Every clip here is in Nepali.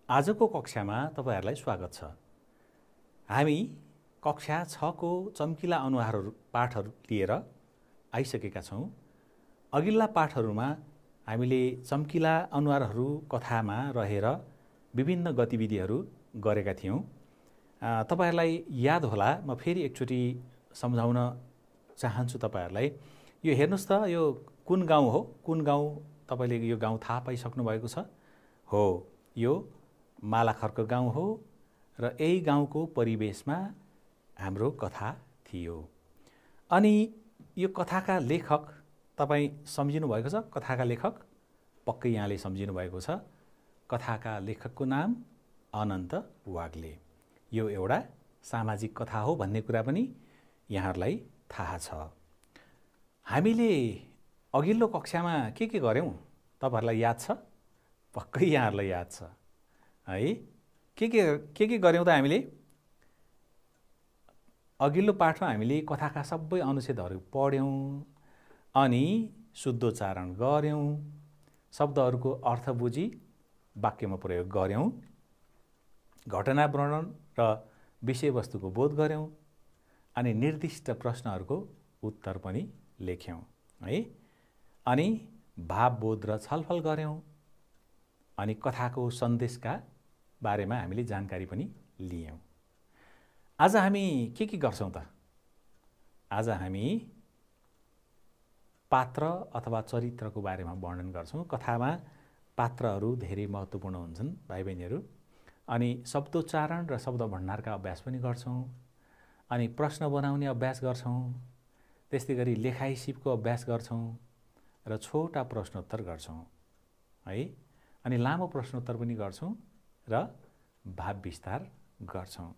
आजको कक्षामा तपाईहरुलाई स्वागत छ। हामी कक्षा 6 को चम्किला अनुहारहरू पाठहरू लिएर आइसकेका छौं। अघिल्ला पाठहरूमा हामीले चम्किला अनुहारहरू कथामा रहेर विभिन्न गतिविधिहरू गरेका थियौं। तपाईहरुलाई याद होला, म फेरि एकचोटी सम्झाउन चाहन्छु तपाईहरुलाई। यो हेर्नुस् त, यो कुन गाउँ हो? कुन गाउँ? तपाईले यो गाउँ थाहा पाइसक्नु भएको छ? हो, यो मालाखर्क गाउँ हो र यही गाउँको परिवेशमा हाम्रो कथा थियो। अनि यो कथाका लेखक तपाई सम्झिनु भएको छ? कथाका लेखक पक्कै यहाँले सम्झिनु भएको छ। कथाका लेखकको नाम अनन्त वाग्ले। यो एउटा सामाजिक कथा हो भन्ने कुरा पनि यहाँहरुलाई थाहा छ। हामीले अघिल्लो कक्षामा के गर्यौं तपाईहरुलाई याद छ? पक्कै यहाँहरुलाई याद छ है। के गर्यौं त हामीले? अघिल्लो पाठमा हामीले कथाका सबै अनुच्छेदहरू पढ्यौं, अनि शुद्धोच्चारण गर्यौं, शब्दहरूको अर्थ बुझी वाक्यमा प्रयोग गर्यौं, घटना वर्णन र विषयवस्तुको बोध गर्यौं, अनि निर्दिष्ट प्रश्नहरूको उत्तर पनि लेख्यौं है। अनि भावबोध र छलफल गर्यौं, अनि कथाको सन्देशका बारेमा हामीले जानकारी पनि लियौं। आज हामी के गर्छौं त? आज हामी पात्र अथवा चरित्रको बारेमा वर्णन गर्छौं। कथामा पात्रहरू धेरै महत्त्वपूर्ण हुन्छन् भाइ बहिनीहरू। अनि शब्दोच्चारण र शब्द भण्डारका अभ्यास पनि गर्छौं, अनि प्रश्न बनाउने अभ्यास गर्छौं, त्यस्तै गरी लेखाइ सिपको अभ्यास गर्छौं र छोटा प्रश्नोत्तर गर्छौं है। अनि लामो प्रश्नोत्तर पनि गर्छौं र भाव विस्तार गर्छौं।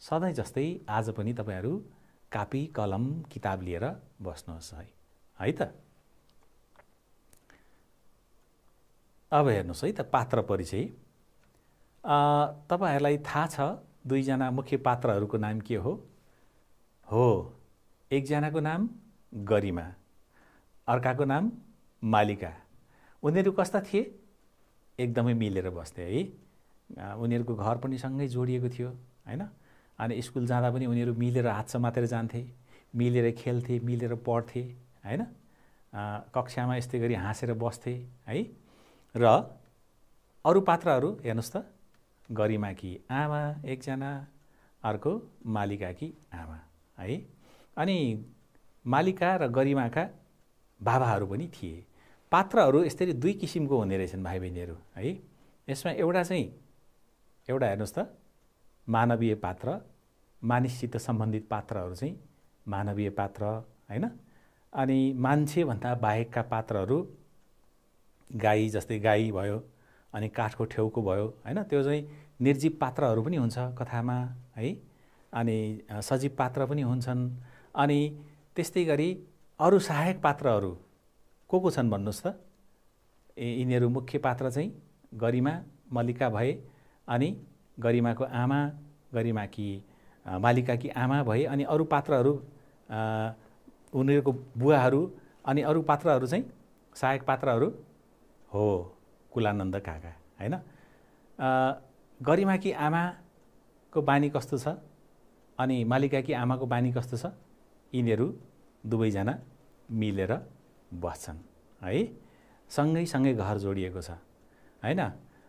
सधैँ जस्तै आज पनि तपाईहरु कापी कलम किताब लिएर बस्नुहोस् है त। अब हेर्नुस् है त, पात्र परिचय। तपाईहरुलाई थाहा छ दुईजना मुख्य पात्रहरूको नाम के हो? हो, एकजनाको नाम गरिमा, अर्काको नाम मालिका। उनीहरू कस्ता थिए? एकदमै मिलेर बस्थे है। उनीहरूको घर पनि सँगै जोडिएको थियो हैन। अनि स्कुल जाँदा पनि उनीहरू मिलेर हात समातेर जान्थे, मिलेर खेल्थे, मिलेर पढ्थे हैन। कक्षामा यस्तै गरी हाँसेर बस्थे है। र अरु पात्रहरू हेर्नुस् त, गरिमाकी आमा एकजना, अर्को मालिकाकी आमा है। अनि मालिका र गरिमाका बाबाहरू पनि थिए। पात्रहरू यसरी दुई किसिमको हुने रहेछन् भाइ बहिनीहरू है। यसमा एउटा हेर्नुस् त, मानवीय पात्र, मानिससित सम्बन्धित पात्रहरू चाहिँ मानवीय पात्र हैन। अनि मान्छे भन्दा बाहेकका पात्रहरू गाई जस्तै गाई भयो, अनि काठको ठेउको भयो हैन। त्यो चाहिँ निर्जीव पात्रहरू पनि हुन्छ कथामा है। अनि सजीव पात्र पनि हुन्छन्। अनि त्यस्तै गरी अरु सहायक पात्रहरू को छन् भन्नुस् त? यिनीहरू मुख्य पात्र चाहिँ गरिमा, मल्लिका भए, अनि गरिमाको आमा, गरिमाकी मालिकाकी आमा भए, अनि अरु पात्रहरू उनीहरूको बुवाहरू, अनि अरु पात्रहरू चाहिँ सहायक पात्रहरू हो कुलानन्द काका हैन। गरिमाकी आमाको बानी कस्तो छ अनि मालिकाकी आमाको बानी कस्तो छ? यिनीहरू दुवैजना मिलेर बस्छन् है। सँगै घर जोडिएको छ हैन।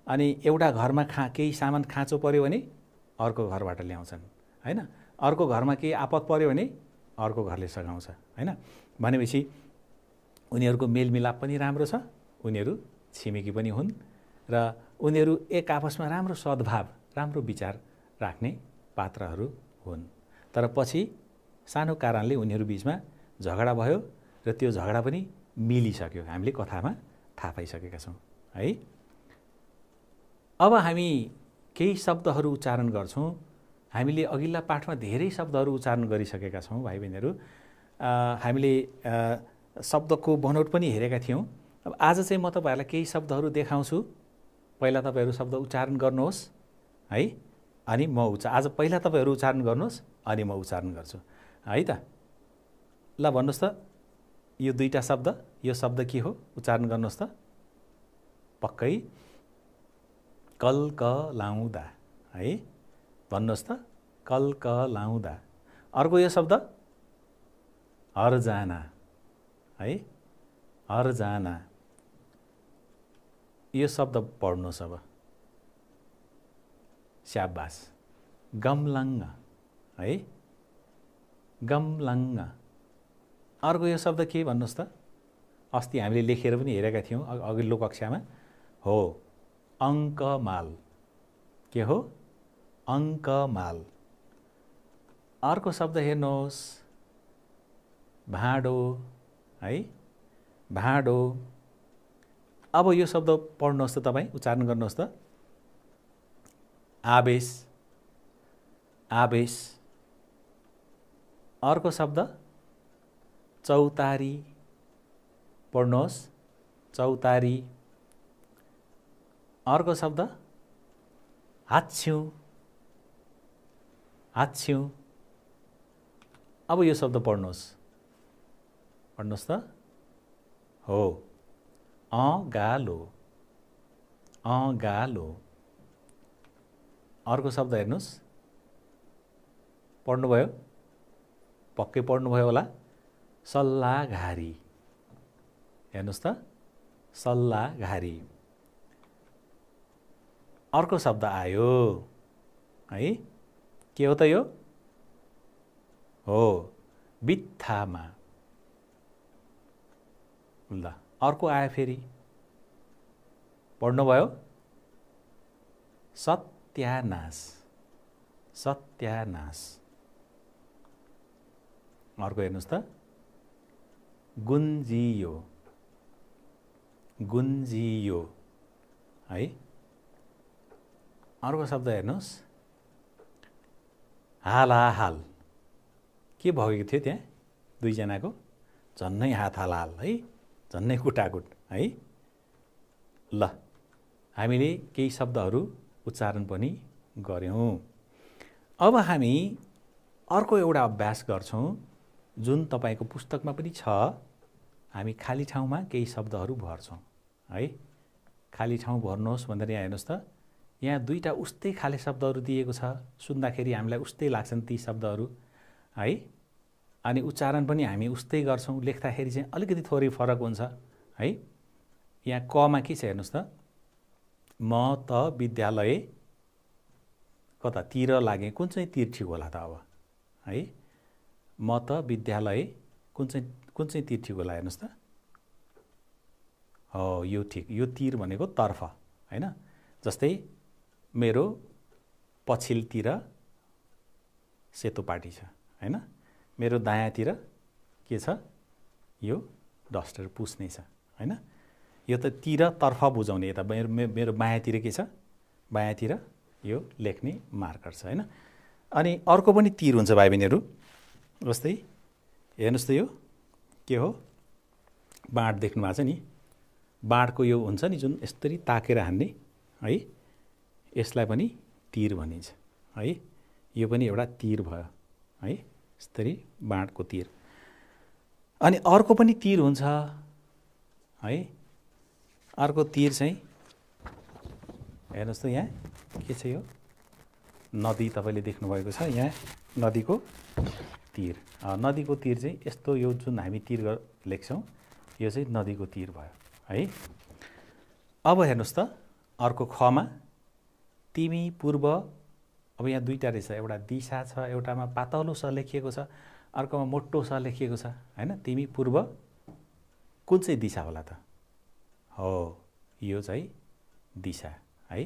अनि एउटा घरमा केही सामान खाँचो पर्यो भने अर्को घरबाट ल्याउँछन् हैन। अर्को घरमा केही आपत पर्यो भने अर्को घरले सघाउँछ हैन। भनेपछि उनीहरूको मेलमिलाप पनि राम्रो छ, उनीहरू छिमेकी पनि हुन्, र उनीहरू एक आपसमा राम्रो सद्भाव, राम्रो विचार राख्ने पात्रहरू हुन्। तर पछि सानो कारणले उनीहरू बीचमा झगडा भयो र त्यो झगडा पनि मिलिसक्यो। हामीले कथामा थाहा पाइसकेका छौं है। अब हामी केही शब्दहरू उच्चारण गर्छौं। हामीले अघिल्ला पाठमा धेरै शब्दहरू उच्चारण गरिसकेका छौं भाइ बहिनीहरू। हामीले शब्दको बनोट पनि हेरेका थियौं। अब आज चाहिँ म तपाईहरुलाई केही शब्दहरू देखाउँछु। पहिला तपाईहरु शब्द उच्चारण गर्नुहोस् है। अनि आज पहिला तपाईहरु उच्चारण गर्नुहोस्, अनि म उच्चारण गर्छु है त। ल भन्नुस् त, यो दुईटा शब्द, यो शब्द के हो? उच्चारण गर्नुहोस् त। पक्कै कलकलाउँदा है, भन्नुहोस् त, कलकलाउँदा। अर्को यो शब्द हरजाना है, हरजाना। यो शब्द पढ्नुहोस् अब, स्याबास, गमलङ्ग है, गमलङ्ग। अर्को यो शब्द के भन्नुहोस् त, अस्ति हामीले लेखेर पनि हेरेका थियौँ अघिल्लो कक्षामा, हो अङ्कमाल। के हो? अङ्कमाल। अर्को शब्द हेर्नुहोस्, भाँडो है, भाँडो। अब यो शब्द पढ्नुहोस् त तपाईँ, उच्चारण गर्नुहोस् त, आवेश, आवेश। अर्को शब्द चौतारी, पढ्नुहोस्, चौतारी। अर्को शब्द हाच्छ्यौँ, हाच्छ्यौँ। अब यो शब्द पढ्नुहोस्, पढ्नुहोस् त, हो अँगालो, अँगालो। अर्को शब्द हेर्नुहोस्, पढ्नुभयो, पक्कै पढ्नुभयो होला, सल्लाघारी। हेर्नुहोस् त, सल्लाघारी। अर्को शब्द आयो है, के हो त यो? हो बित्थामा। ल अर्को आयो फेरि, पढ्नुभयो, सत्यानाश, सत्यानाश। अर्को हेर्नुहोस् त, गुन्जियो, गुन्जियो है। अर्को शब्द हेर्नुहोस्, हालाहाल। के भएको थियो त्यहाँ दुईजनाको? झन्नै हात हालहाल है, झन्नै कुटाकुट है। ल हामीले केही शब्दहरू उच्चारण पनि गऱ्यौँ। अब हामी अर्को एउटा अभ्यास गर्छौँ, जुन तपाईँको पुस्तकमा पनि छ। हामी खाली ठाउँमा केही शब्दहरू भर्छौँ है। खाली ठाउँ भर्नुहोस् भनेर यहाँ हेर्नुहोस् त, यहाँ दुईवटा उस्तै खाले शब्दहरू दिएको छ। सुन्दाखेरि हामीलाई उस्तै लाग्छन् ती शब्दहरू है, अनि उच्चारण पनि हामी उस्तै गर्छौँ। लेख्दाखेरि चाहिँ अलिकति थोरै फरक हुन्छ है। यहाँ कमा के छ हेर्नुहोस् त, म त विद्यालय कतातिर लागेँ, कुन चाहिँ तिर ठिक होला त अब है? म त विद्यालय कुन चाहिँ तिर ठिक होला हेर्नुहोस् त। हो यो ठिक, यो तिर भनेको तर्फ हैन। जस्तै मेरो पछिल्तिर सेतो पाटी छ हैन, मेरो दायाँतिर के छ, यो डस्टर पुस्ने छ हैन। यो त तिर तर्फ बुझाउने, यता मेरो बायाँतिर के छ, बायाँतिर यो लेख्ने मार्कर छ हैन। अनि अर्को पनि तिर हुन्छ भाइ बहिनीहरू, जस्तै हेर्नुहोस् त, यो के हो, बाँड देख्नु भएको छ नि, बाँडको यो हुन्छ नि जुन यसरी ताकेर हान्ने है, यसलाई पनि तीर भनिन्छ है। यो पनि एउटा तीर भयो है, यसरी बाँडको तीर। अनि अर्को पनि तीर हुन्छ है। अर्को तीर चाहिँ हेर्नुहोस् त, यहाँ के छ, यो नदी तपाईँले देख्नुभएको छ, यहाँ नदीको तीर। नदीको तीर चाहिँ यस्तो, यो जुन हामी तीर लेख्छौँ यो चाहिँ नदीको तीर भयो है। अब हेर्नुहोस् त, अर्को खमा तिमी पूर्व। अब यहाँ दुईवटा रहेछ, एउटा दिशा छ, एउटामा पातलो स लेखिएको छ, अर्कोमा मोटो स लेखिएको छ हैन। तिमी पूर्व कुन चाहिँ दिशा होला त? हो यो चाहिँ दिशा है।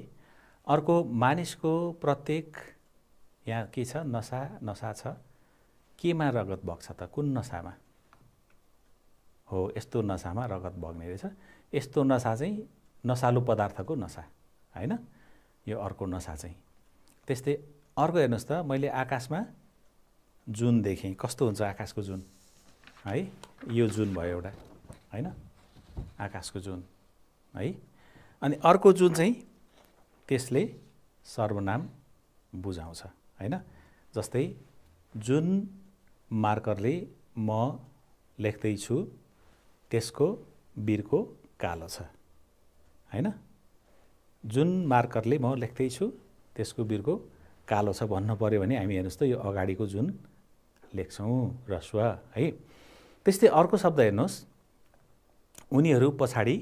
अर्को मानिसको प्रत्येक, यहाँ के छ, नसा, नसा छ, केमा रगत बग्छ त, कुन नसामा? हो यस्तो नसामा रगत बग्ने रहेछ। यस्तो नसा चाहिँ नसालु पदार्थको नसा हैन, यो अर्को नसा चाहिँ। त्यस्तै अर्को हेर्नुहोस् त, मैले आकाशमा जुन देखेँ, कस्तो हुन्छ आकाशको जुन है, यो जुन भयो एउटा हैन, आकाशको जुन है। अनि अर्को जुन चाहिँ त्यसले सर्वनाम बुझाउँछ हैन। जस्तै जुन मार्करले म लेख्दैछु त्यसको बिर्को कालो छ हैन। जुन मार्करले म लेख्दैछु त्यसको बिर्को कालो छ भन्नु पर्यो भने हामी हेर्नुहोस् त यो अगाडिको जुन लेख्छौँ ह्रस्व है। त्यस्तै अर्को शब्द हेर्नुहोस्, उनीहरू पछाडि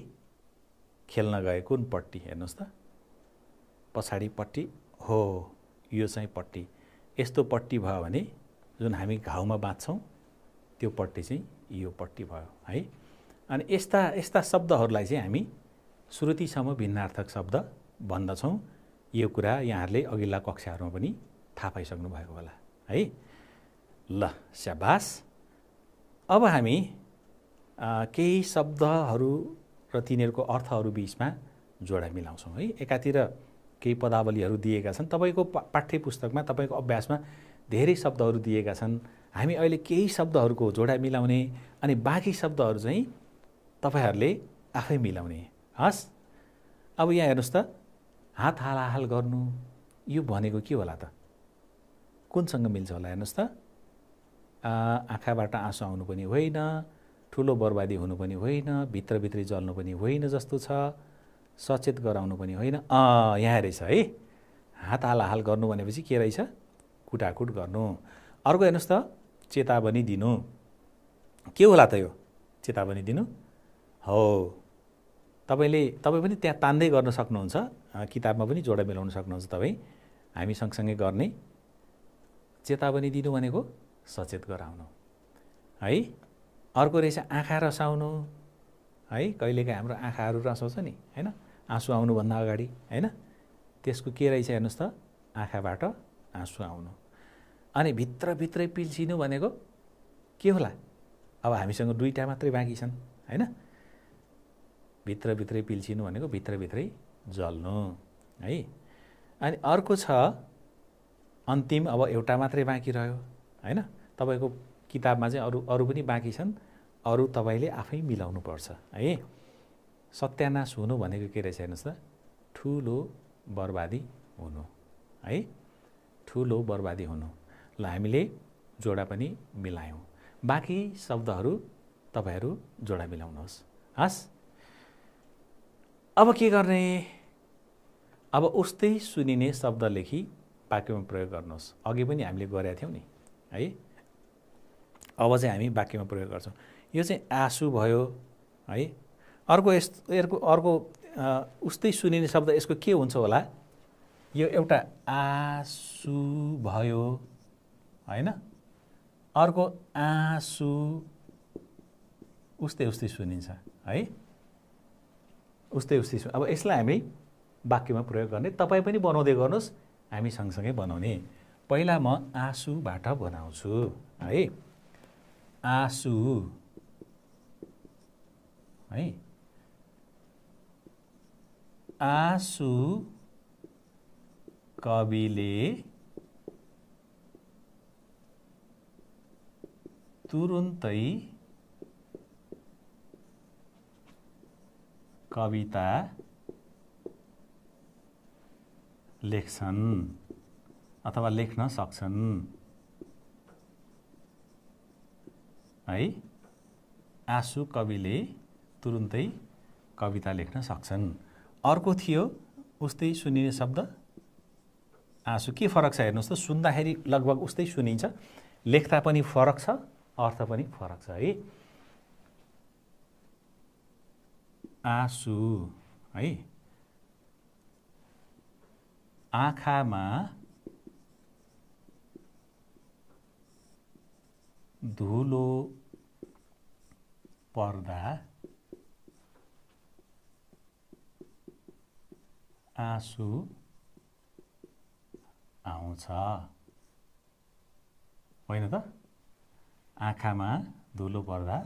खेल्न गए। कुन पट्टि हेर्नुहोस् त, पछाडि पट्टि हो, यो चाहिँ पट्टि। यस्तो पट्टि भयो भने जुन हामी घाउमा बाँध्छौँ त्यो पट्टि चाहिँ यो पट्टि भयो है। अनि यस्ता यस्ता शब्दहरूलाई चाहिँ हामी श्रुतिसम भिन्नार्थक शब्द भन्दछौँ। यो कुरा यहाँहरूले अघिल्ला कक्षाहरूमा पनि थाहा पाइसक्नु भएको होला है। ल स्याबास। अब हामी केही शब्दहरू र तिनीहरूको अर्थहरू बिचमा जोडा मिलाउँछौँ है। एकातिर केही पदावलीहरू दिएका छन्, तपाईँको पाठ्य पुस्तकमा तपाईँको अभ्यासमा धेरै शब्दहरू दिएका छन्। हामी अहिले केही शब्दहरूको जोडा मिलाउने अनि बाँकी शब्दहरू चाहिँ तपाईँहरूले आफै मिलाउने। हस्, अब यहाँ हेर्नुहोस् त, हात हालाहाल गर्नु यो भनेको के होला त? कुनसँग मिल्छ होला हेर्नुहोस् त। आँखाबाट आँसु आउनु पनि होइन, ठुलो बर्बादी हुनु पनि होइन, भित्रभित्रै जल्नु पनि होइन जस्तो छ, सचेत गराउनु पनि होइन। यहाँ रहेछ है, हात हालाहाल गर्नु भनेपछि के रहेछ? कुटाकुट गर्नु। अर्को हेर्नुहोस् त, चेतावनी दिनु। के होला त यो चेतावनी दिनु? हो, तपाईँ पनि त्यहाँ तान्दै गर्न सक्नुहुन्छ, किताबमा पनि जोडा मिलाउन सक्नुहुन्छ तपाईँ। हामी सँगसँगै गर्ने। चेतावनी दिनु भनेको सचेत गराउनु है। अर्को रहेछ आँखा रसाउनु है। कहिलेकाहीँ हाम्रो आँखाहरू रसाउँछ नि होइन, आँसु आउनुभन्दा अगाडि होइन। त्यसको के रहेछ हेर्नुहोस् त, आँखाबाट आँसु आउनु। अनि भित्रभित्रै पिल्सिनु भनेको के होला? अब हामीसँग दुईवटा मात्रै बाँकी छन् होइन। भित्रभित्रै पिल्सिनु भनेको भित्रभित्रै जल्नु है। अनि अर्को छ अन्तिम, अब एउटा मात्रै बाँकी रह्यो होइन। तपाईँको किताबमा चाहिँ अरू पनि बाँकी छन्, अरू तपाईँले आफै मिलाउनु पर्छ है। सत्यानाश हुनु भनेको के रहेछ हेर्नुहोस् त, ठुलो बर्बादी हुनु है। ठुलो बर्बादी हुनु। ल हामीले जोडा पनि मिलायौँ। बाँकी शब्दहरू तपाईँहरू जोडा मिलाउनुहोस्। हस्, अब के गर्ने? अब उस्तै सुनिने शब्द लेखी वाक्यमा प्रयोग गर्नुहोस्। अघि पनि हामीले गरेका थियौँ नि है। अब चाहिँ हामी वाक्यमा प्रयोग गर्छौँ। यो चाहिँ आँसु भयो है। अर्को उस्तै सुनिने शब्द यसको के हुन्छ होला? यो एउटा आँसु भयो होइन। अर्को आँसु उस्तै सुनिन्छ है। उस्तै अब यसलाई हामी वाक्यमा प्रयोग गर्ने। तपाईँ पनि बनाउँदै गर्नुहोस्, हामी सँगसँगै बनाउने। पहिला म आँसुबाट बनाउँछु है। आँसु है। आँसु कविले तुरुन्तै कविता लेख्छन् अथवा लेख्न सक्छन् है। आँसु कविले तुरुन्तै कविता लेख्न सक्छन्। अर्को थियो उस्तै सुनिने शब्द आँसु। के फरक छ हेर्नुहोस् त, सुन्दाखेरि लगभग उस्तै सुनिन्छ, लेख्दा पनि फरक छ, अर्थ पनि फरक छ है। आँसु है। आँखामा धुलो पर्दा आँसु आउँछ होइन त? आँखामा धुलो पर्दा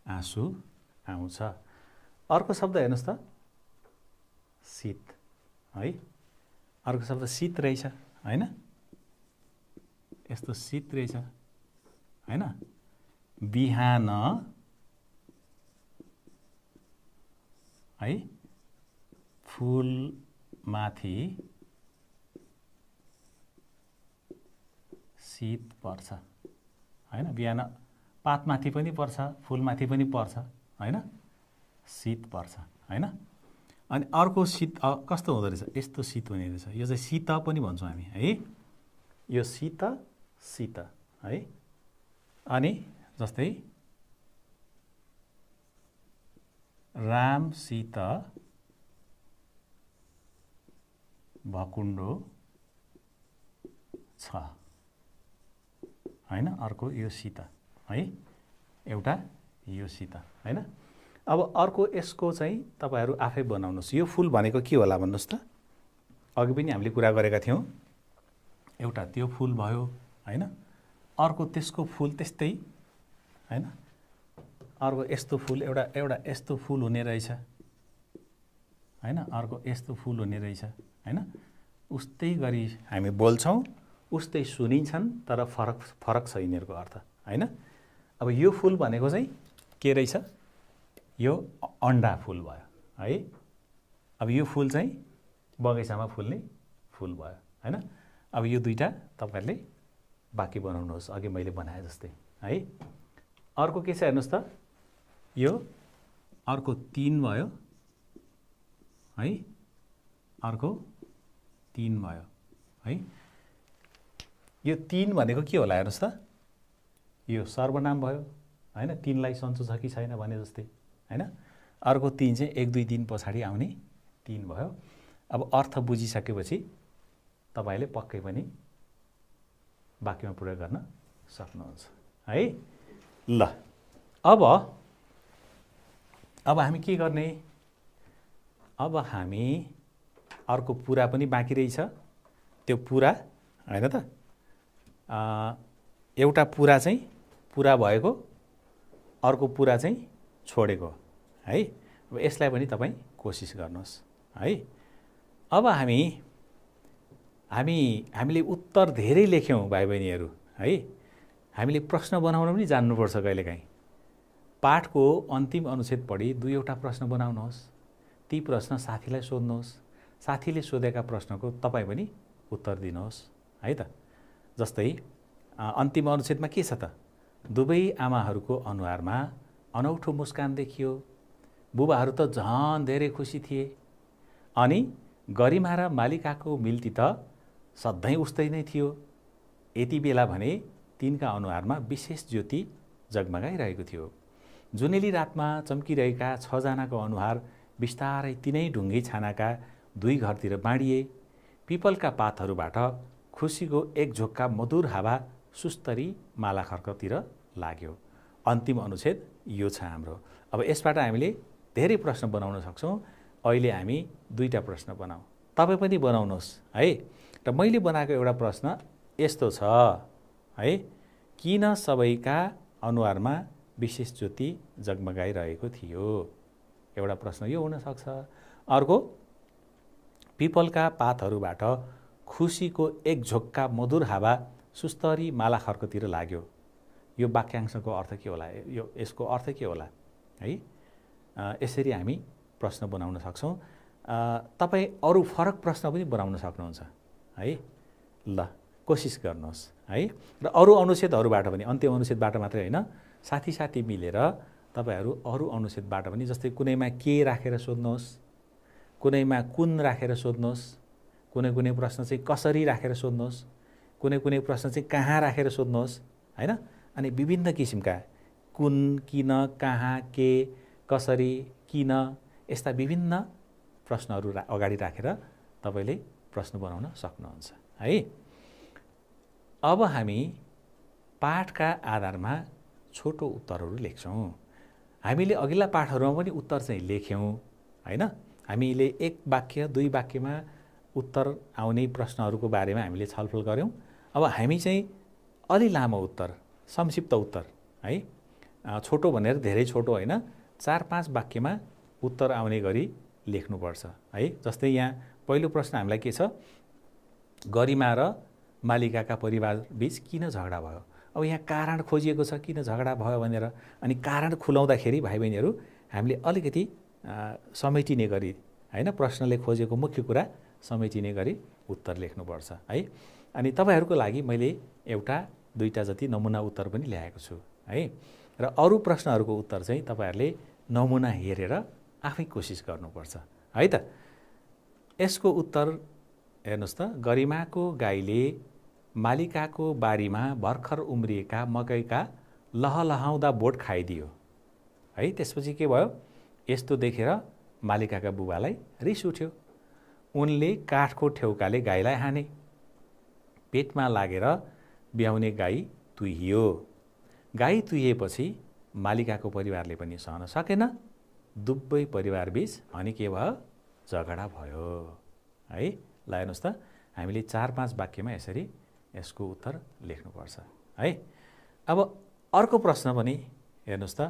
आँसु आउँछ। अर्को शब्द हेर्नुहोस् त, शीत है। अर्को शब्द शीत रहेछ होइन। यस्तो शीत रहेछ होइन। बिहान है फुलमाथि शीत पर्छ होइन। बिहान पातमाथि पनि पर्छ, फुलमाथि पनि पर्छ होइन। शीत पर्छ होइन। अनि अर्को शीत कस्तो हुँदो रहेछ, यस्तो शीत हुने रहेछ। यो चाहिँ शीत पनि भन्छौँ हामी है, यो शीत शीत है। अनि जस्तै राम सीत भकुण्डो छ हैन। अर्को यो सीत है, एउटा यो सीत हैन। अब अर्को यसको चाहिँ तपाईहरु आफै बनाउनुस्। यो फूल भनेको के होला भन्नुस् त? अघि पनि हामीले कुरा गरेका थियौं, एउटा त्यो फूल भयो हैन, अर्को त्यसको फूल त्यस्तै हैन, अर्को यस्तो फूल, एउटा यस्तो फूल हुने रहेछ हैन, अर्को यस्तो फूल हुने रहेछ हैन। उस्तै गरी हामी बोल्छौं, उस्तै सुनिन्छन्, तर फरक छ यिनीहरुको अर्थ हैन। अब यो फूल भनेको चाहिँ के रहेछ, यो अण्डा फूल भयो है। अब यो फूल चाहिँ बगैँचामा फुल्ने फूल भयो हैन। अब यो दुईटा तपाईहरुले बाँकी बनाउनुहोस्, अघि मैले बनाए जस्तै है। अर्को के छ हेर्नुस् त, यो अर्को 3 भयो है, अर्को 3 भयो है। यो 3 भनेको के होला हेर्नुस् त, यो सर्वनाम भयो हैन, 3 लाई सन्चो छ कि छैन भने जस्तै हैन। अर्को 3 चाहिँ 1 2 दिन पछाडी आउने 3 भयो। अब अर्थ बुझिसकेपछि तपाईले पक्कै पनि वाक्यमा प्रयोग गर्न सक्नुहुन्छ है। ल अब हामी के गर्ने, अब हामी अर्को पुरा पनि बाँकी रहेछ, त्यो पुरा हैन त। एउटा पुरा चाहिँ पुरा भएको, अर्को पुरा चाहिँ छोडेको है। अब यसलाई पनि तपाई कोशिश गर्नुहोस् है। अब हामीले उत्तर धेरै लेख्यौं भाइ बहिनीहरु है। हामीले प्रश्न बनाउन पनि जान्नुपर्छ कहिलेकाहीँ। पाठको अन्तिम अनुच्छेद पढी 2 वटा प्रश्न बनाउनुहोस्, ती प्रश्न साथीलाई सोध्नुहोस्, साथीले सोधेका प्रश्नको तपाई पनि उत्तर दिनुहोस् है त। जस्तै अन्तिम अनुच्छेदमा के छ त, दुवै आमाहरूको अनुहारमा अनौठो मुस्कान देखियो, बुबाहरू त झन् धेरै खुसी थिए, अनि गरिमा र मालिकाको मिल्ती त सधैँ उस्तै नै थियो। यति बेला भने तिनका अनुहारमा विशेष ज्योति जगमगाइरहेको थियो। जुनेली रातमा चम्किरहेका 6 जनाको अनुहार बिस्तारै तिनै ढुङ्गे छानाका 2 घरतिर बाँडिए। पिपलका पातहरूबाट खुसीको एक झोक्का मधुर हावा सुस्तरी मालाखर्कतिर लाग्यो। अन्तिम अनुच्छेद यो छ हाम्रो। अब यसबाट हामीले धेरै प्रश्न बनाउन सक्छौं। अहिले हामी 2टा प्रश्न बनाऊ, तपाई पनि बनाउनुहोस् है। र मैले बनाएको एउटा प्रश्न यस्तो छ है, किन सबैका अनुहारमा विशेष ज्योति जगमगाइरहेको थियो। एउटा प्रश्न यो हुन सक्छ। अर्को, पिपलका पातहरूबाट खुसीको एक झोक्का मधुर हावा सुस्तरी मालाखर्कतिर लाग्यो। यो वाक्यांशको अर्थ के होला, यो यसको अर्थ के होला है। यसरी हामी प्रश्न बनाउन सक्छौं। तपाई अरु फरक प्रश्न पनि बनाउन सक्नुहुन्छ है। ल कोशिश गर्नुहोस् है। र अरु अनुच्छेदहरुबाट पनि, अन्तिम अनुच्छेदबाट मात्रै हैन, साथी मिलेर तपाईहरु अरु अनुच्छेदबाट पनि, जस्तै कुनैमा के राखेर सोध्नुहोस्, कुनैमा कुन राखेर सोध्नुहोस्, कुनै प्रश्न चाहिँ कसरी राखेर सोध्नुहोस्, कुनै प्रश्न चाहिँ कहाँ राखेर सोध्नुहोस् हैन। अनि विभिन्न किसिमका कुन, किन, कहाँ, के, कसरी, किन, यस्ता विभिन्न प्रश्नहरू अगाडि राखेर तपाईले प्रश्न बनाउन सक्नुहुन्छ है। अब हामी पाठका आधारमा छोटो उत्तरहरू लेख्छौं। हामीले अघिल्ला पाठहरुमा पनि उत्तर चाहिँ लेख्यौं हैन। हामीले 1 वाक्य 2 वाक्यमा उत्तर आउने प्रश्नहरूको बारेमा हामीले छलफल गर्यौं। अब हामी चाहिँ अलि लामो उत्तर, संक्षिप्त उत्तर है, छोटो भनेर धेरै छोटो हैन, 4-5 वाक्यमा उत्तर आउने गरी लेख्नुपर्छ है। जस्तै यहाँ पहिलो प्रश्न हामीलाई के छ, गरिमा र मालिकाका परिवार बीच किन झगडा भयो। अब यहाँ कारण खोजिएको छ किन झगडा भयो भनेर। अनि कारण खुलाउँदाखेरि भाइ बहिनीहरु हामीले अलिकति समेटिने गरी हैन, प्रश्नले खोजेको मुख्य कुरा समेटिने गरी उत्तर लेख्नुपर्छ है। अनि तपाईहरुको लागि मैले एउटा 2टा जति नमुना उत्तर पनि ल्याएको छु है। र अरु प्रश्नहरुको उत्तर चाहिँ तपाईहरुले नमुना हेरेर आफै कोशिश गर्नुपर्छ है त। यसको उत्तर हेर्नुहोस् त, गरिमाको गाईले मालिकाको बारीमा भर्खर उम्रिएका मकैका लहलहाउँदा बोट खाइदियो है। त्यसपछि के भयो, यस्तो देखेर मालिकाका बुबालाई रिस उठ्यो। उनले काठको ठेउकाले गाईलाई हाने। पेटमा लागेर ब्याउने गाई तुहियो। गाई तुहिएपछि मालिकाको परिवारले पनि सहन सकेन। दुवै परिवारबीच अनि के भयो, झगडा भयो है। ल हेर्नुहोस् त, हामीले 4-5 वाक्यमा यसरी यसको उत्तर लेख्नुपर्छ है। अब अर्को प्रश्न पनि हेर्नुहोस् त,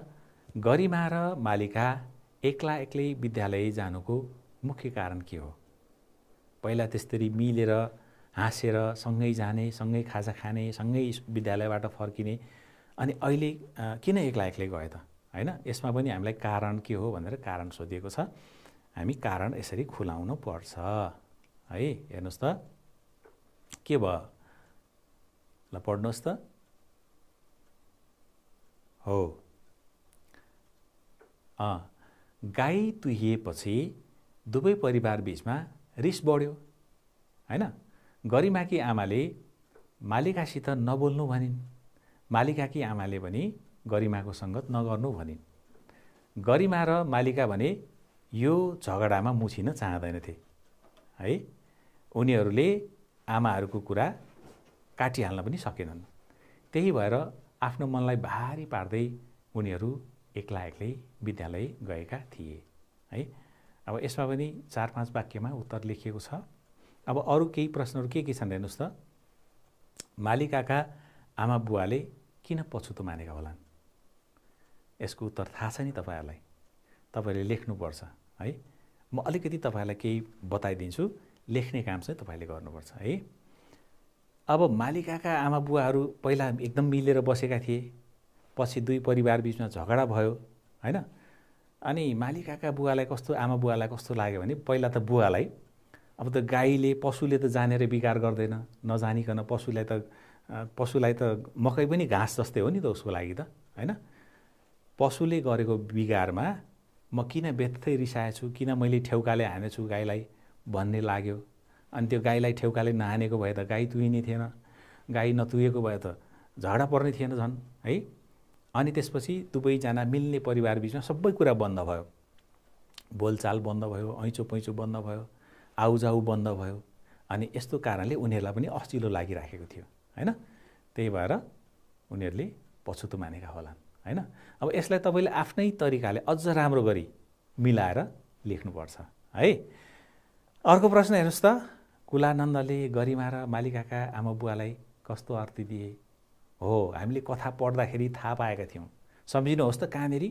गरिमा र मालिका एक्ला एक्लै विद्यालय जानुको मुख्य कारण के हो? पहिला त्यसरी मिलेर हाँसेर सँगै जाने, सँगै खाजा खाने, सँगै विद्यालयबाट फर्किने, अनि अहिले किन एक्ला एक्लै गए त हैन? यसमा पनि हामीलाई कारण के हो भनेर कारण सोधिएको छ। हामी कारण यसरी खुलाउनु पर्छ है। हेर्नुहोस् त के भयो, ल पढ्नुहोस् त। हो, गाई तुहिएपछि दुवै परिवार बीचमा रिस बढ्यो हैन। गरिमाकी आमाले मालिकासित नबोल्नु भनिन्। मालिकाकी आमाले पनि गरिमाको सङ्गत नगर्नु भनिन्। गरिमा र मालिका भने यो झगडामा मुछिन चाहँदैनथे है। उनीहरूले आमाहरूको कुरा काटिहाल्न पनि सकेनन्। त्यही भएर आफ्नो मनलाई भारी पार्दै उनीहरू एक्ला एक्लै विद्यालय गएका थिए है। अब यसमा पनि 4-5 वाक्यमा उत्तर लेखिएको छ। अब अरू केही प्रश्नहरू के छन् हेर्नुहोस् त। मालिकाका आमा बुवाले किन पछुतो मानेका होलान्? यसको उत्तर थाहा छ नि तपाईँहरूलाई, तपाईँले लेख्नुपर्छ है। म अलिकति तपाईँहरूलाई केही बताइदिन्छु, लेख्ने काम चाहिँ तपाईँले गर्नुपर्छ है। अब मालिकाका आमा बुवाहरू पहिला एकदम मिलेर बसेका थिए, पछि दुई परिवार बीचमा झगडा भयो हैन। अनि मालिकाका बुवालाई कस्तो, आमा बुवालाई कस्तो लाग्यो भने, पहिला त बुवालाई अब त गाईले, पशुले त जानेर बिगार गर्दैन, नजानिकन पशुलाई त मकै पनि घाँस जस्तै हो नि त उसको लागि त हैन। पशुले गरेको बिगारमा म किन बेत्तै रिसाएछु, किन मैले ठेउकाले हानेछु गाईलाई भन्ने लाग्यो। अनि त्यो गाईलाई ठेउकाले नहानेको भए त गाई तुहिने थिएन, गाई नतुहेको भए त झगडा पर्ने थिएन झन् है। अनि त्यसपछि दुवैजना मिल्ने परिवार बीचमा सबै कुरा बन्द भयो, बोलचाल बन्द भयो, ऐँचो पैँचो बन्द भयो, आउजाउ बन्द भयो। अनि यस्तो कारणले उनीहरूलाई पनि असिलो लागिराखेको थियो हैन। त्यही भएर उनीहरूले पछुतो मानेका होलान् हैन। अब यसलाई तपाईँले आफ्नै तरिकाले अझ राम्रो गरी मिलाएर लेख्नुपर्छ है। अर्को प्रश्न हेर्नुहोस् त, कुलानन्दले गरिमा र मालिकाका आमा बुवालाई कस्तो अर्थी दिए? हो, हामीले कथा पढ्दाखेरि थाहा पाएका थियौँ। सम्झिनुहोस् त, कहाँनेरि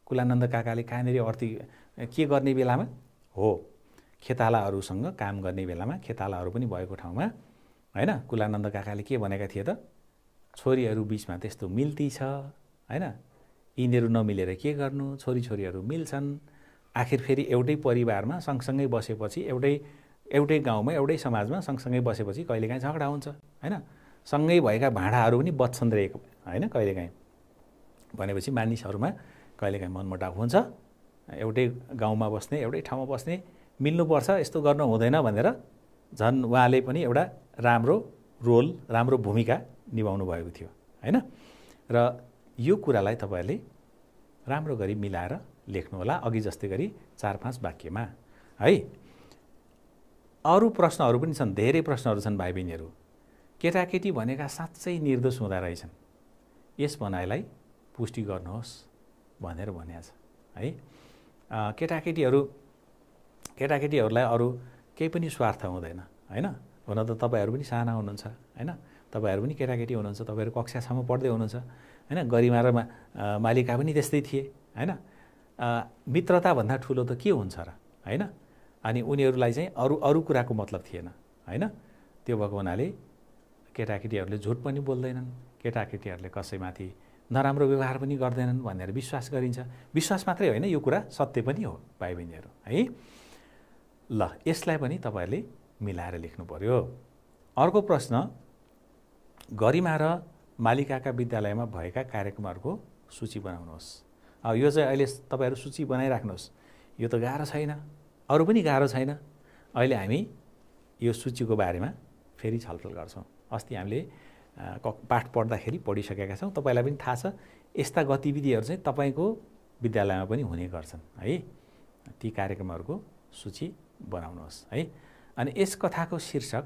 कुलानन्द काकाले कहाँनेरि अर्थी के गर्ने बेलामा हो, खेतालाहरूसँग काम गर्ने बेलामा, खेतालाहरू पनि भएको ठाउँमा हैन, कुलानन्द काकाले के भनेका थिए त, छोरीहरू बीचमा त्यस्तो मिल्ती छ हैन, यिनीहरू नमिलेर के गर्नु, छोरीछोरीहरू मिल्छन्। आखिर फेरि एउटै परिवारमा सँगसँगै बसेपछि, एउटै गाउँमा, एउटै समाजमा सँगसँगै बसेपछि कहिलेकाहीँ झगडा हुन्छ हैन। सँगै भएका भाँडाहरू पनि बच्छन् रे हैन कहिलेकाहीँ। भनेपछि मानिसहरूमा कहिलेकाहीँ मनमुटाव हुन्छ। एउटै गाउँमा बस्ने, एउटै ठाउँमा बस्ने, मिल्नुपर्छ, यस्तो गर्नु हुँदैन भनेर झन् उहाँले पनि एउटा राम्रो रोल, राम्रो भूमिका निभाउनु भएको थियो हैन। र यो कुरालाई तपाईँहरूले राम्रो गरी मिलाएर लेख्नुहोला, अघि जस्तै गरी 4-5 वाक्यमा है। अरू प्रश्नहरू पनि छन्, धेरै प्रश्नहरू छन् भाइ बहिनीहरू। केटाकेटी भनेका साँच्चै निर्दोष हुँदा रहेछन्, यस भनाइलाई पुष्टि गर्नुहोस् भनेर भनिएको छ है। केटाकेटीहरूलाई अरू केही पनि स्वार्थ हुँदैन हैन। हुन त तपाईँहरू पनि साना हुनुहुन्छ हैन, तपाईँहरू पनि केटाकेटी हुनुहुन्छ, तपाईँहरू कक्षा 6मा पढ्दै हुनुहुन्छ हैन। गरिमा र मालिका पनि त्यस्तै थिए हैन। मित्रताभन्दा ठुलो त के हुन्छ र हैन। अनि उनीहरूलाई चाहिँ अरू कुराको मतलब थिएन हैन। त्यो भएको हुनाले केटाकेटीहरूले झुट पनि बोल्दैनन्, केटाकेटीहरूले कसैमाथि नराम्रो व्यवहार पनि गर्दैनन् भनेर विश्वास गरिन्छ। विश्वास मात्रै होइन, यो कुरा सत्य पनि हो भाइ बहिनीहरू है। ल, यसलाई पनि तपाईँहरूले मिलाएर लेख्नु पर्यो। अर्को प्रश्न, गरिमा र मालिकाका विद्यालयमा भएका कार्यक्रमहरूको सूची बनाउनुहोस्। यो चाहिँ अहिले तपाईँहरू सूची बनाइराख्नुहोस्, यो त गाह्रो छैन अरू पनि गाह्रो छैन। अहिले हामी यो सूचीको बारेमा फेरि छलफल गर्छौँ। अस्ति हामीले पाठ पढ्दाखेरि पढिसकेका छौँ। तपाईँलाई पनि थाहा छ यस्ता गतिविधिहरू चाहिँ तपाईँको विद्यालयमा पनि हुने गर्छन् है। ती कार्यक्रमहरूको सूची बनाउनुहोस् है। अनि यस कथाको शीर्षक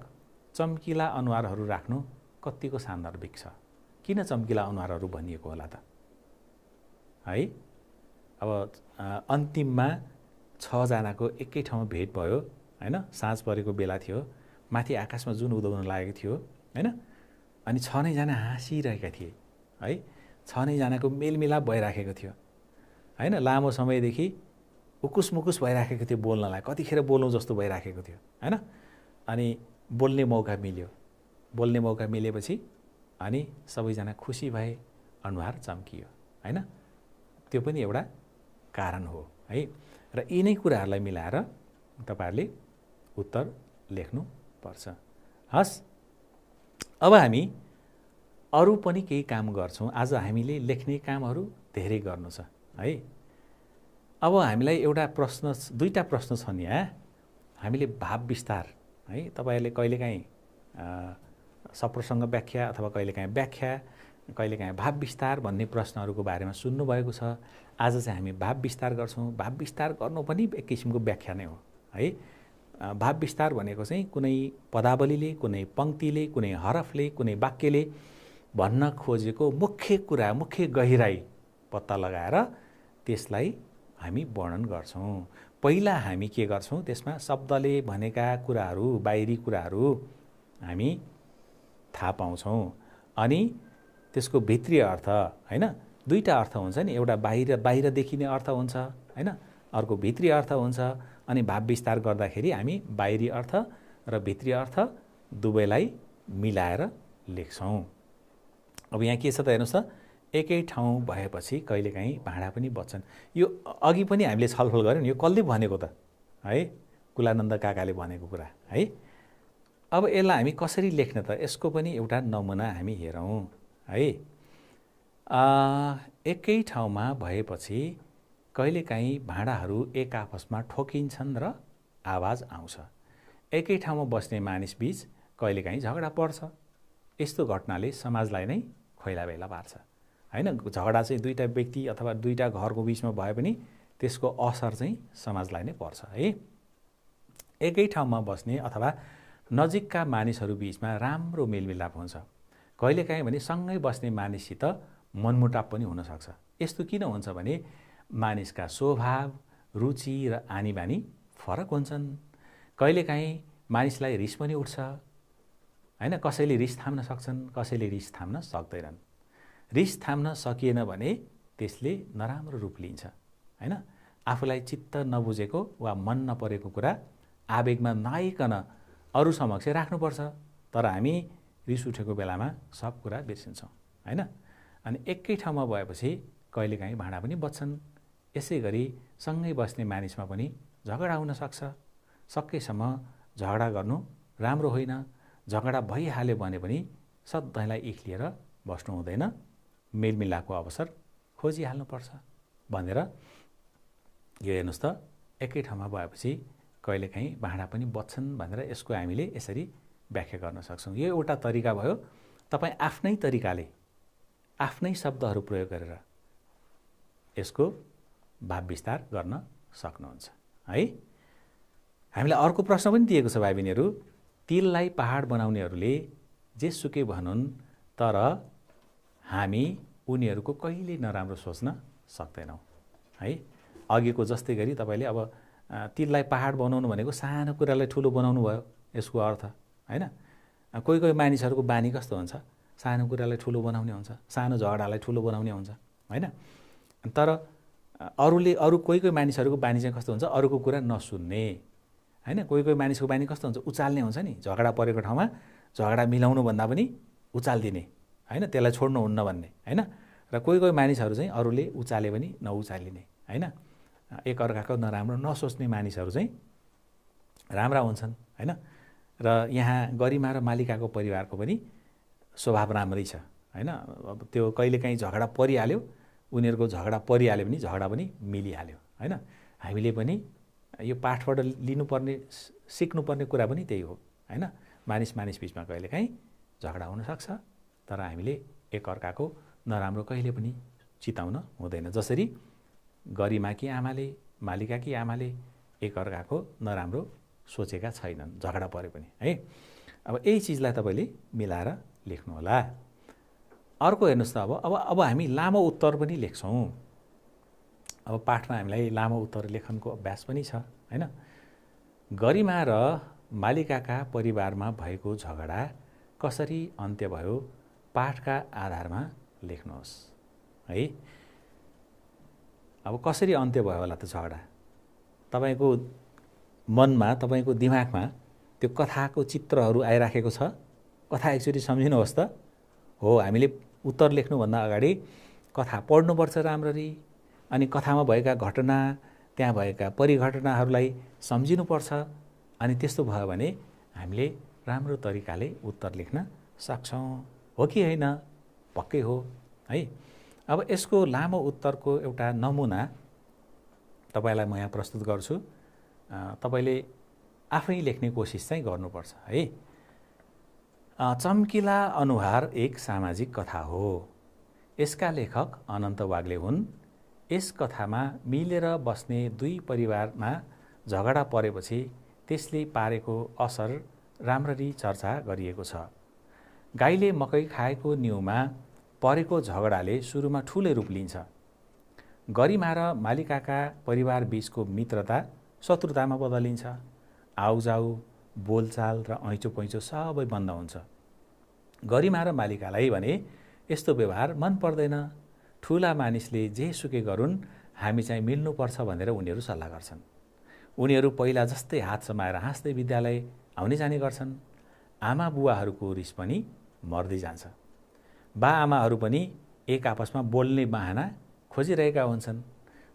चम्किला अनुहारहरू राख्नु कतिको सान्दर्भिक छ? किन चम्किला अनुहारहरू भनिएको होला त है? अब अन्तिममा 6 जनाको एकै ठाउँमा भेट भयो हैन। साँझ परेको बेला थियो, माथि आकाशमा जुन उदाउन लागेको थियो हैन। अनि 6 जना हाँसिरहेका थिए है। 6 जनाको मेलमिलाप भइराखेको थियो हैन। लामो समयदेखि उकुस मुकुस भइराखेको थियो बोल्नलाई, कतिखेर बोलौँ जस्तो भइराखेको थियो हैन। अनि बोल्ने मौका मिल्यो। बोल्ने मौका मिलेपछि अनि सबैजना खुसी भए, अनुहार चम्कियो हैन। त्यो पनि एउटा कारण हो है। र यिनै कुराहरूलाई मिलाएर तपाईहरुले उत्तर लेख्नु पर्छ। हस्, अब हामी अरू पनि केही काम गर्छौँ। आज हामीले लेख्ने कामहरू धेरै गर्नु छ है। अब हामीलाई एउटा प्रश्न, दुईटा प्रश्न छन् यहाँ। हामीले भाव विस्तार है, तपाईहरुले कहिलेकाहीँ सप्रसङ्ग व्याख्या अथवा कहिलेकाहीँ व्याख्या, कहिलेकाहीँ भाव विस्तार भन्ने प्रश्नहरूको बारेमा सुन्नुभएको छ। आज चाहिँ हामी भाव विस्तार गर्छौँ। भाव विस्तार गर्नु पनि एक किसिमको व्याख्या नै हो है। भाव विस्तार भनेको चाहिँ कुनै पदावलीले, कुनै पंक्तिले, कुनै हरफले, कुनै वाक्यले भन्न खोजेको मुख्य कुरा, मुख्य गहिराई पत्ता लगाएर त्यसलाई हामी वर्णन गर्छौँ। पहिला हामी के गर्छौँ, त्यसमा शब्दले भनेका कुराहरू, बाहिरी कुराहरू हामी थाहा पाउँछौँ। अनि त्यसको भित्री अर्थ हैन, दुईटा अर्थ हुन्छ नि। एउटा बाहिर देखिने अर्थ हुन्छ हैन, अर्को भित्री अर्थ हुन्छ। अनि भाव विस्तार गर्दाखेरि हामी बाहिरी अर्थ र भित्री अर्थ दुवैलाई मिलाएर लेख्छौँ। अब यहाँ के छ त हेर्नुस् त, एकै ठाउँ भएपछि कहिलेकाहीँ भाँडा पनि बच्छन्। यो अघि पनि हामीले छलफल गर्यौँ नि, यो कसले भनेको त है? कुलानन्द काकाले भनेको कुरा है। अब यसलाई हामी कसरी लेख्ने त, यसको पनि एउटा नमुना हामी हेरौँ है। एकै ठाउँमा भएपछि कहिलेकाहीँ भाँडाहरू एक आपसमा ठोकिन्छन् र आवाज आउँछ। एकै ठाउँमा बस्ने मानिसबीच कहिलेकाहीँ झगडा पर्छ। यस्तो घटनाले समाजलाई नै खैलाबैला पार्छ हैन। झगडा चाहिँ दुईटा व्यक्ति अथवा दुईटा घरको बीचमा भए पनि त्यसको असर चाहिँ समाजलाई नै पर्छ है। एकै ठाउँमा बस्ने अथवा नजिकका मानिसहरू बीचमा राम्रो मेलमिलाप हुन्छ। कहिलेकाहीँ भने सँगै बस्ने मानिससित मनमुटाव पनि हुन सक्छ। यस्तो किन हुन्छ भने मानिसका स्वभाव, रुचि र आनीबानी फरक हुन्छन्। कहिलेकाहीँ मानिसलाई रिस पनि उठ्छ हैन। कसैले रिस थाम्न सक्छन्, कसैले रिस थाम्न सक्दैनन्। रिस थाम्न सकिएन भने त्यसले नराम्रो रूप लिन्छ हैन। आफूलाई चित्त नबुझेको वा मन नपरेको कुरा आवेगमा नआइकन अरू समक्ष राख्नुपर्छ। तर हामी रिस उठेको बेलामा सब कुरा बिर्सिन्छौँ हैन। अनि एकै ठाउँमा भएपछि कहिलेकाहीँ भाँडा पनि बच्छन्। यसै गरी सँगै बस्ने मानिसमा पनि झगडा हुन सक्छ। सकेसम्म झगडा गर्नु राम्रो होइन। झगडा भइहाल्यो भने पनि सधैँलाई इख लिएर बस्नु हुँदैन। मेलमिलापको अवसर खोजिहाल्नुपर्छ भनेर यो हेर्नुहोस् त, एकै ठाउँमा भएपछि कहिलेकाहीँ भाँडा पनि बच्छन् भनेर यसको हामीले यसरी व्याख्या गर्न सक्छौँ। यो एउटा तरिका भयो। तपाईँ आफ्नै तरिकाले, आफ्नै शब्दहरू प्रयोग गरेर यसको भाव विस्तार गर्न सक्नुहुन्छ है। हामीलाई अर्को प्रश्न पनि दिएको छ भाइ बहिनीहरू। तिललाई पहाड बनाउनेहरूले जेसुकै भनुन्, तर हामी उनीहरूको कहिले नराम्रो सोच्न सक्दैनौँ है। अघिको जस्तै गरी तपाईँले अब तिललाई पहाड बनाउनु भनेको सानो कुरालाई ठुलो बनाउनु भयो यसको अर्थ हैन। कोही कोही मानिसहरूको बानी कस्तो हुन्छ, सानो कुरालाई ठुलो बनाउने हुन्छ, सानो झगडालाई ठुलो बनाउने हुन्छ हैन। तर अरू कोही कोही मानिसहरूको बानी चाहिँ कस्तो हुन्छ, अरूको कुरा नसुन्ने हैन। कोही कोही मानिसको बानी कस्तो हुन्छ, उचाल्ने हुन्छ नि। झगडा परेको ठाउँमा झगडा मिलाउनु भन्दा पनि उचाल्दिने हैन, त्यसलाई छोड्नु हुन्न भन्ने हैन। र कोही कोही मानिसहरू चाहिँ अरूले उचाले पनि नउचालिने हैन। एक अर्काको नराम्रो नसोच्ने मानिसहरू चाहिँ राम्रा हुन्छन् हैन। र यहाँ गरिमा र मालिकाको परिवारको पनि स्वभाव राम्रै छ हैन। अब त्यो कहिलेकाहीँ झगडा परिहाल्यो, उनीहरूको झगडा परिहाल्यो भने झगडा पनि मिलिहाल्यो हैन। हामीले पनि यो पाठबाट लिनुपर्ने सिक्नुपर्ने कुरा पनि त्यही हो हैन। मानिस बिचमा कहिलेकाहीँ झगडा हुनसक्छ, तर हामीले एकअर्काको नराम्रो कहिले पनि चिताउन हुँदैन। जसरी गरिमाकी आमाले, मालिकाकी आमाले एकअर्काको नराम्रो सोचेका छैनन् झगडा परे पनि है। अब यही चिजलाई तपाईँले मिलाएर लेख्नुहोला। अर्को हेर्नुहोस् त, अब हामी लामो उत्तर पनि लेख्छौँ। अब पाठमा हामीलाई लामो उत्तर लेखनको अभ्यास पनि छ हैन। गरिमा र मालिकाका परिवारमा भएको झगडा कसरी अन्त्य भयो पाठका आधारमा लेख्नुहोस् है। अब कसरी अन्त्य भयो होला त झगडा? तपाईको मनमा, तपाईको दिमागमा त्यो कथाको चित्रहरू आइराखेको छ? कथा एकचोटि सम्झिनुहोस् त। हो, हामीले उत्तर लेख्नुभन्दा अगाडि कथा पढ्नुपर्छ राम्ररी, अनि कथामा भएका घटना, त्यहाँ भएका परिघटनाहरूलाई सम्झिनुपर्छ। अनि त्यस्तो भयो भने हामीले राम्रो तरिकाले उत्तर लेख्न सक्छौँ। हो कि होइन? पक्कै हो है। अब यसको लामो उत्तरको एउटा नमुना तपाईलाई म यहाँ प्रस्तुत गर्छु। तपाईले आफै लेख्ने कोसिस चाहिँ गर्नुपर्छ है। चम्किला अनुहार एक सामाजिक कथा हो। यसका लेखक अनन्त वाग्ले हुन्। यस कथामा मिलेर बस्ने दुई परिवारमा झगडा परेपछि त्यसले पारेको असर राम्ररी चर्चा गरिएको छ। गाईले मकै खाएको न्युमा परेको झगडाले सुरुमा ठुलै रूप लिन्छ। गरिमा र मालिकाका परिवार बीचको मित्रता शत्रुतामा बदलिन्छ। आउजाउ, बोलचाल र ऐँचो पैँचो सबै बन्द हुन्छ। गरिमा र मालिकालाई भने यस्तो व्यवहार मन पर्दैन। ठुला मानिसले जे सुकै गरून्, हामी चाहिँ मिल्नुपर्छ भनेर उनीहरू सल्लाह गर्छन्। उनीहरू पहिला जस्तै हात समाएर हाँस्दै विद्यालय आउने जाने गर्छन्। आमा बुवाहरूको रिस पनि मर्दै जान्छ। बा आमाहरू पनि एक आपसमा बोल्ने बहाना खोजिरहेका हुन्छन्।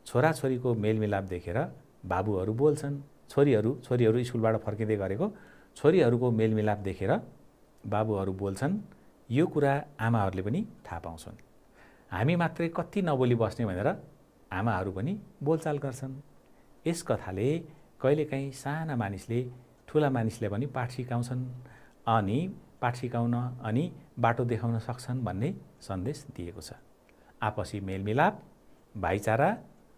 छोराछोरीको मेलमिलाप देखेर बाबुहरू बोल्छन्। छोरीहरू स्कुलबाट फर्किँदै गरेको छोरीहरूको मेलमिलाप देखेर बाबुहरू बोल्छन्। यो कुरा आमाहरूले पनि थाहा पाउँछन्। हामी मात्रै कति नबोली बस्ने भनेर आमाहरू पनि बोलचाल गर्छन्। यस कथाले कहिलेकाहीँ साना मानिसले ठुला मानिसले पनि पाठ सिकाउँछन्, अनि पाठ सिकाउन अनि बाटो देखाउन सक्छन् भन्ने सन्देश दिएको छ। आपसी मेलमिलाप, भाइचारा,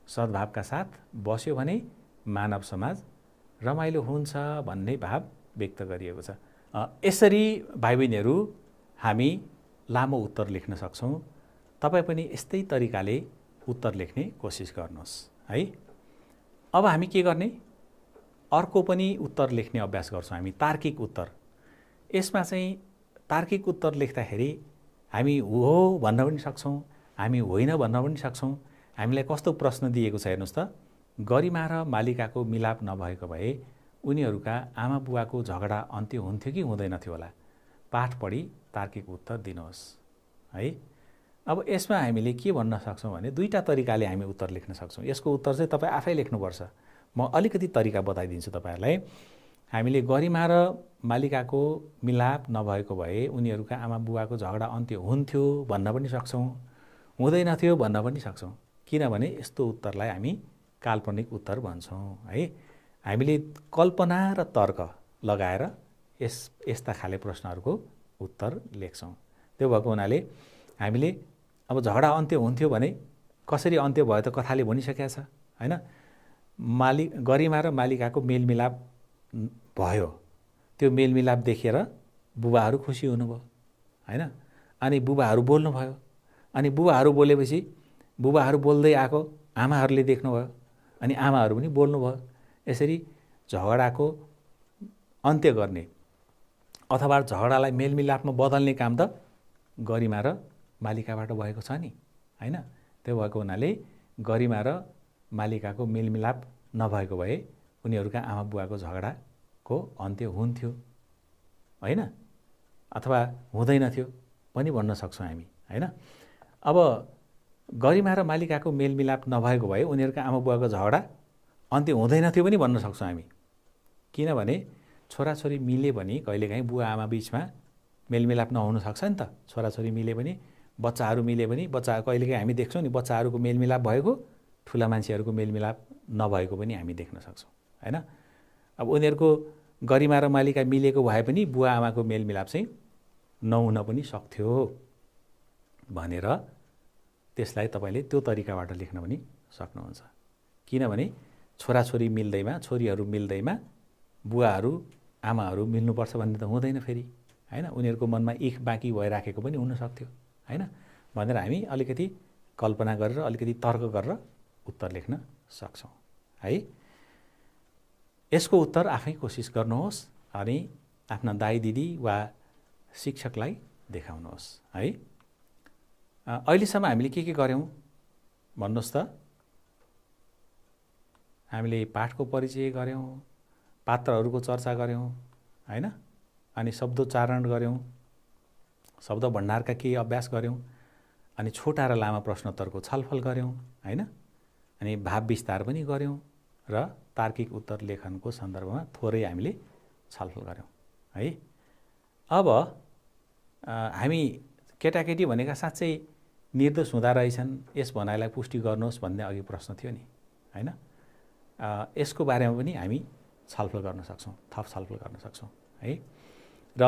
सद्भावका साथ बस्यो भने मानव समाज रमाइलो हुन्छ भन्ने भाव व्यक्त गरिएको छ। यसरी भाइ बहिनीहरू हामी लामो उत्तर लेख्न सक्छौँ। तपाईँ पनि यस्तै तरिकाले उत्तर लेख्ने कोसिस गर्नुहोस् है। अब हामी के गर्ने? अर्को पनि उत्तर लेख्ने अभ्यास गर्छौँ हामी, तार्किक उत्तर। यसमा चाहिँ तार्किक उत्तर लेख्दाखेरि हामी हो भन्न पनि सक्छौँ, हामी होइन भन्न पनि सक्छौँ। हामीलाई कस्तो प्रश्न दिएको छ हेर्नुहोस् त। गरिमा र मालिकाको मिलाप नभएको भए उनीहरूका आमा बुवाको झगडा अन्त्य हुन्थ्यो कि हुँदैनथ्यो होला? पाठ पढी तार्किक उत्तर दिनुहोस् है। अब यसमा हामीले के भन्न सक्छौँ भने दुईटा तरिकाले हामी उत्तर लेख्न सक्छौँ। यसको उत्तर चाहिँ तपाईँ आफै लेख्नुपर्छ। म अलिकति तरिका बताइदिन्छु तपाईँहरूलाई। हामीले गरिमा र मालिकाको मिलाप नभएको भए उनीहरूका आमा बुवाको झगडा अन्त्य हुन्थ्यो भन्न पनि सक्छौँ, हुँदैनथ्यो भन्न पनि सक्छौँ। किनभने यस्तो उत्तरलाई हामी काल्पनिक उत्तर भन्छौँ है। हामीले कल्पना र तर्क लगाएर यस्ता खाले प्रश्नहरूको उत्तर लेख्छौँ। त्यो भएको हुनाले हामीले अब झगडा अन्त्य हुन्थ्यो भने कसरी अन्त्य भयो त कथाले भनिसकेको छ हैन। गरिमा र मालिकाको मेलमिलाप भयो। त्यो मेलमिलाप देखेर बुबाहरू खुसी हुनुभयो हैन। अनि बुबाहरू बोल्नुभयो। अनि बुबाहरू बोलेपछि बुबाहरू बोल्दै आएको आमाहरूले देख्नुभयो। अनि आमाहरू पनि बोल्नुभयो। यसरी झगडाको अन्त्य गर्ने अथवा झगडालाई मेलमिलापमा बदल्ने काम त गरिमा र मालिकाबाट भएको छ नि हैन। त्यो भएको हुनाले गरिमा र मालिकाको मेलमिलाप नभएको भए उनीहरूका आमा बुवाको झगडाको अन्त्य हुन्थ्यो हैन, अथवा हुँदैनथ्यो पनि भन्न सक्छौँ हामी हैन। अब गरिमा र मालिकाको मेलमिलाप नभएको भए उनीहरूका आमा बुवाको झगडा अन्त्य हुँदैनथ्यो पनि भन्न सक्छौँ हामी। किनभने छोराछोरी मिले पनि कहिलेकाहीँ बुवा आमा बीचमा मेलमिलाप नहुन सक्छ नि त। छोराछोरी मिले पनि, बच्चाहरू मिले पनि, कहिलेकाहीँ हामी देख्छौँ नि बच्चाहरूको मेलमिलाप भएको, ठुला मान्छेहरूको मेलमिलाप नभएको पनि हामी देख्न सक्छौँ हैन। अब उनीहरूको गरिमा र मालिका मिलेको भए पनि बुवा आमाको मेलमिलाप चाहिँ नहुन पनि सक्थ्यो भनेर त्यसलाई तपाईँले त्यो तरिकाबाट लेख्न पनि सक्नुहुन्छ। किनभने छोराछोरी मिल्दैमा, छोरीहरू मिल्दैमा बुवाहरू आमाहरू मिल्नुपर्छ भन्ने त हुँदैन फेरि, हैन। उनीहरूको मनमा इख बाँकी भइराखेको पनि हुनसक्थ्यो, हैन भनेर हामी अलिकति कल्पना गरेर अलिकति तर्क गरेर उत्तर लेख्न सक्छौँ है। यसको उत्तर आफै कोसिस गर्नुहोस् अनि आफ्ना दाइ दिदी वा शिक्षकलाई देखाउनुहोस् है। अहिलेसम्म हामीले के गर्यौँ भन्नुहोस् त? हामीले पाठको परिचय गर्यौँ, पात्रहरूको चर्चा गर्यौँ, हैन। अनि शब्दोच्चारण गर्यौँ, शब्द भण्डारका केही अभ्यास गर्यौँ, अनि छोटा र लामा प्रश्नोत्तरको छलफल गर्यौँ, हैन। अनि भाव विस्तार पनि गर्यौँ र तार्किक उत्तर लेखनको सन्दर्भमा थोरै हामीले छलफल गर्यौँ है। अब हामी केटाकेटी भनेका साँच्चै निर्दोष हुँदा रहेछन्, यस भनाइलाई पुष्टि गर्नुहोस् भन्ने अघि प्रश्न थियो नि, हैन। यसको बारेमा पनि हामी छलफल गर्न सक्छौँ, थप छलफल गर्न सक्छौँ है। र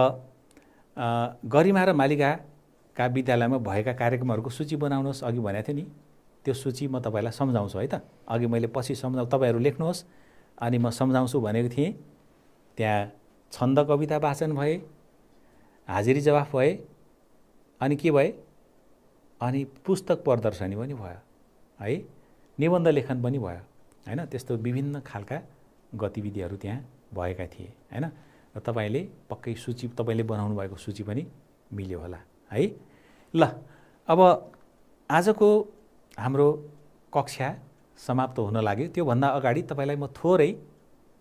गरिमा र मालिकाका विद्यालयमा भएका कार्यक्रमहरूको सूची बनाउनुहोस् अघि भनेको थिएँ नि, त्यो सूची म तपाईँलाई सम्झाउँछु है त। अघि मैले पछि तपाईँहरू लेख्नुहोस् अनि म सम्झाउँछु भनेको थिएँ। त्यहाँ छन्द कविता वाचन भए, हाजिरी जवाफ भए, अनि के भए, अनि पुस्तक प्रदर्शनी पनि भयो है, निबन्ध लेखन पनि भयो, हैन। त्यस्तो विभिन्न खालका गतिविधिहरू त्यहाँ भएका थिए, हैन। र तपाईँले पक्कै सूची तपाईँले बनाउनु भएको सूची पनि मिल्यो होला है। ल अब आजको हाम्रो कक्षा समाप्त हुन लाग्यो। त्योभन्दा अगाडि तपाईँलाई म थोरै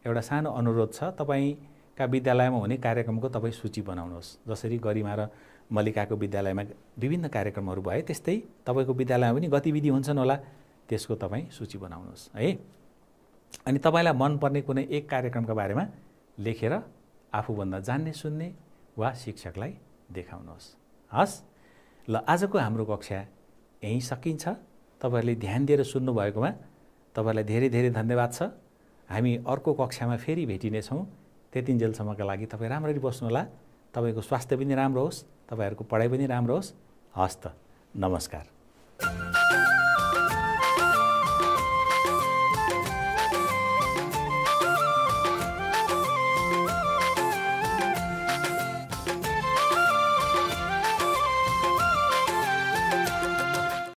एउटा सानो अनुरोध छ। तपाईँका विद्यालयमा हुने कार्यक्रमको तपाईँ सूची बनाउनुहोस्। जसरी गरिमा र मल्लिकाको विद्यालयमा विभिन्न कार्यक्रमहरू भए त्यस्तै तपाईँको विद्यालयमा पनि गतिविधि हुन्छन् होला, त्यसको तपाईँ सूची बनाउनुहोस् है। अनि तपाईँलाई मनपर्ने कुनै एक कार्यक्रमका बारेमा लेखेर आफूभन्दा जान्ने सुन्ने वा शिक्षकलाई देखाउनुहोस्। हस्, ल आजको हाम्रो कक्षा यहीँ सकिन्छ। तपाईँहरूले ध्यान दिएर सुन्नुभएकोमा तपाईँलाई धेरै धेरै धन्यवाद छ। हामी अर्को कक्षामा फेरि भेटिनेछौँ। त्यतिन्जेलसम्मका लागि तपाईँ राम्ररी बस्नुहोला। तपाईँको स्वास्थ्य पनि राम्रो होस्, तपाईँहरूको पढाइ पनि राम्रो होस्। हस् त, नमस्कार।